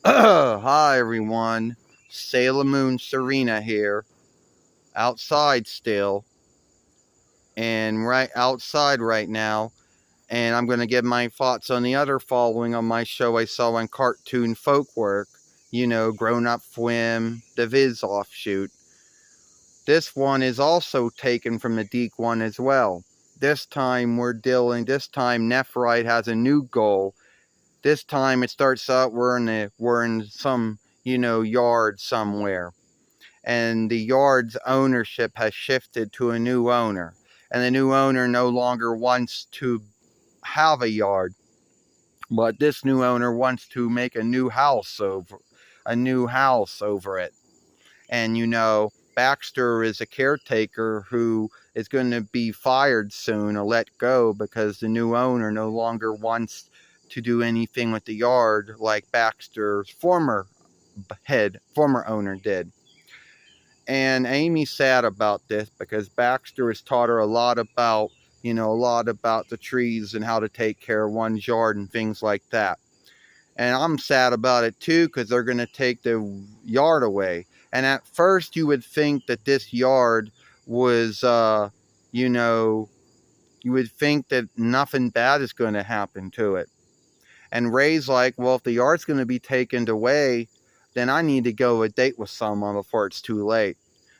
Hi everyone, Sailor Moon Serena here, outside still, and right outside right now, and I'm going to give my thoughts on the other following on my show I saw on Cartoon Folkwork, Grown Up Swim, the Viz offshoot. This one is also taken from the Deke one as well. This time Nephrite has a new goal. This time it starts out we're in some, yard somewhere, and the yard's ownership has shifted to a new owner, and the new owner no longer wants to have a yard, but this new owner wants to make a new house over it. And Baxter is a caretaker who is going to be fired soon or let go because the new owner no longer wants to do anything with the yard like Baxter's former owner did. And Amy's sad about this because Baxter has taught her a lot about, the trees and how to take care of one's yard and things like that. And I'm sad about it too because they're going to take the yard away. And at first you would think that this yard was, you would think that nothing bad is going to happen to it. And Ray's like, well, if the yard's going to be taken away, then I need to go a date with someone before it's too late.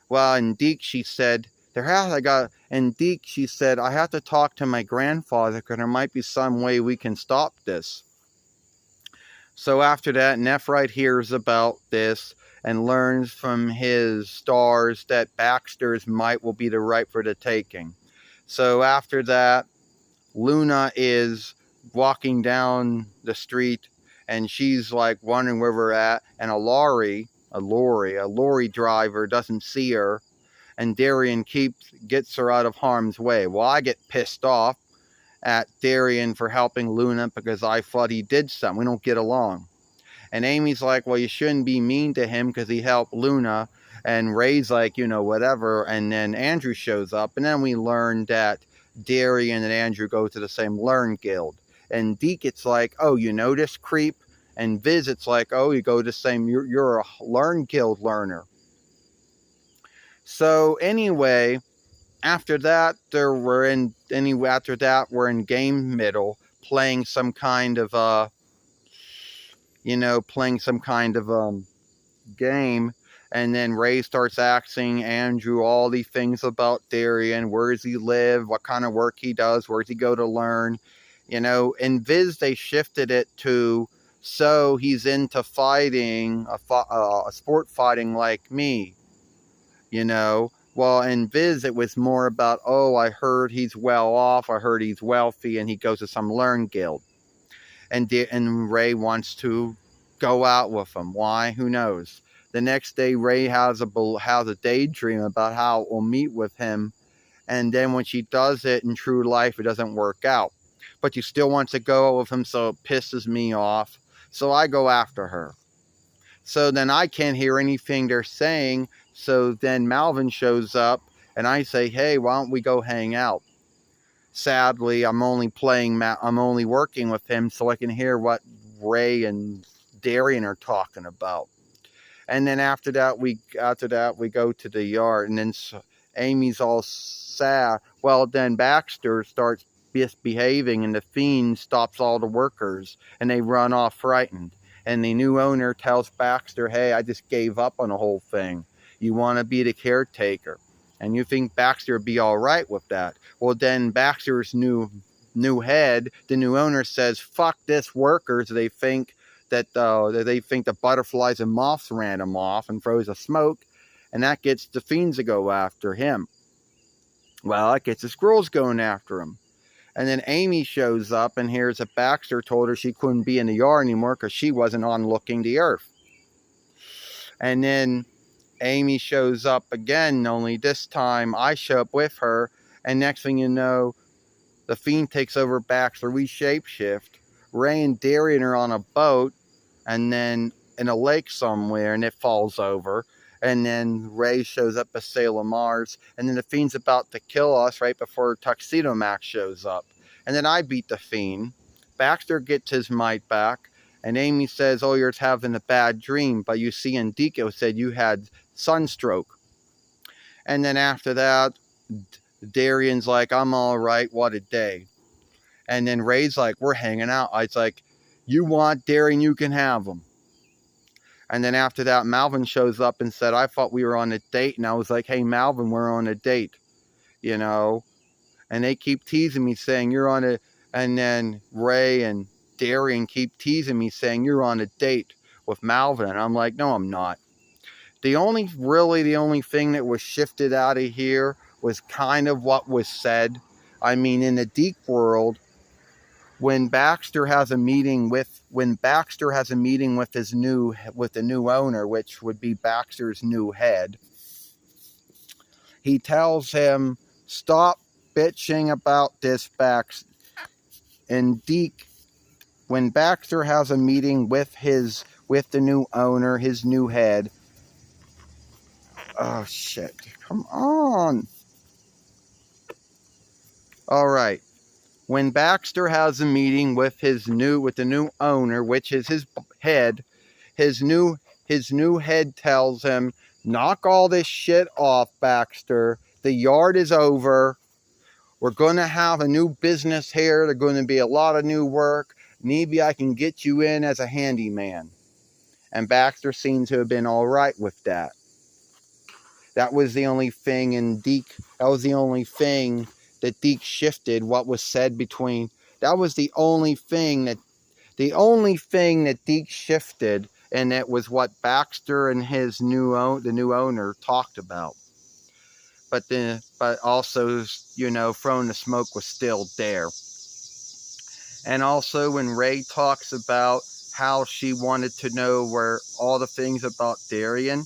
Well, in Deke, she said, she said, I have to talk to my grandfather because there might be some way we can stop this. So after that, Nephrite hears about this and learns from his stars that Baxter's might will be the right for the taking. So after that, Luna is walking down the street and she's like wondering where we're at, and a lorry driver doesn't see her, and Darien gets her out of harm's way. Well, I get pissed off at Darien for helping Luna because I thought he did something. We don't get along. And Amy's like, well, you shouldn't be mean to him because he helped Luna. And Ray's like, whatever. And then Andrew shows up. And then we learn that Darien and Andrew go to the same Learn Guild. And Deke, it's like, oh, you know this creep? And Viz, it's like, oh, you go to the same, you're a Learn Guild learner. So anyway, after that, we're in game middle playing some kind of game, and then Ray starts asking Andrew all these things about Darien. Where does he live? What kind of work he does? Where does he go to learn? In Viz, they shifted it to, so he's into fighting, a sport fighting like me, Well, in Viz, it was more about, oh, I heard he's well off, I heard he's wealthy, and he goes to some Learn Guild. And Ray wants to go out with him. Why? Who knows? The next day, Ray has a daydream about how we'll meet with him, and then when she does it in true life, it doesn't work out. But she still wants to go out with him, so it pisses me off. So I go after her. So then I can't hear anything they're saying. So then Malvin shows up, and I say, hey, why don't we go hang out? Sadly, I'm only working with him so I can hear what Ray and Darien are talking about. And then after that we go to the yard, and then Amy's all sad. Well, then Baxter starts misbehaving, and the fiend stops all the workers, and they run off frightened. And the new owner tells Baxter, hey, I just gave up on the whole thing. You want to be the caretaker. And you think Baxter would be all right with that. Well, then Baxter's new head, the new owner, says, fuck this workers. They think that the butterflies and moths ran him off, and throws a smoke. And that gets the fiends to go after him. Well, it gets the squirrels going after him. And then Amy shows up and hears that Baxter told her she couldn't be in the yard anymore because she wasn't on looking the earth. And then Amy shows up again, only this time I show up with her, and next thing you know, the fiend takes over Baxter. We shapeshift. Ray and Darien are on a boat, and then in a lake somewhere, and it falls over. And then Ray shows up as Sailor Mars, and then the fiend's about to kill us right before Tuxedo Max shows up. And then I beat the fiend. Baxter gets his might back, And Amy says, oh, you're having a bad dream. But you see in Deco said you had sunstroke. And then after that, Darian's like, I'm all right. What a day. And then Ray's like, we're hanging out. It's like, you want Darian, you can have him. And then after that, Malvin shows up and said, I thought we were on a date. And I was like, hey, Malvin, we're on a date, you know. And they keep teasing me saying, you're on a, and then Ray and Darian keep teasing me saying, you're on a date with Malvin. And I'm like, no, I'm not. The only thing that was shifted out of here was kind of what was said. I mean, in the Deke world, when Baxter has a meeting with the new owner, which would be Baxter's new head, he tells him, stop bitching about this, Baxter. And Deke, when Baxter has a meeting with the new owner, his new head, oh shit, come on. All right. When Baxter has a meeting with the new owner, which is his head, his new head tells him, knock all this shit off, Baxter. The yard is over. We're going to have a new business here. There's going to be a lot of new work. Maybe I can get you in as a handyman. And Baxter seems to have been all right with that. That was the only thing that Deke shifted what was said between. That was the only thing that Deke shifted, and it was what Baxter and the new owner talked about. But also, throwing the smoke was still there. And also when Ray talks about how she wanted to know where all the things about Darian,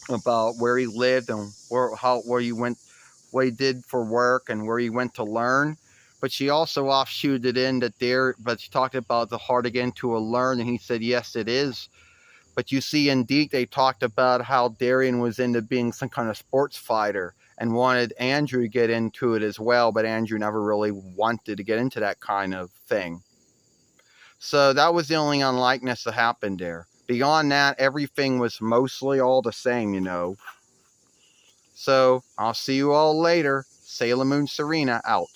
about where he lived and where he went, what he did for work and where he went to learn. But she also offshooted in but she talked about the hard again to learn, and he said, yes, it is. But you see in Deke, they talked about how Darian was into being some kind of sports fighter and wanted Andrew to get into it as well, but Andrew never really wanted to get into that kind of thing. So that was the only unlikeness that happened there. Beyond that, everything was mostly all the same, So I'll see you all later. Sailor Moon Serena out.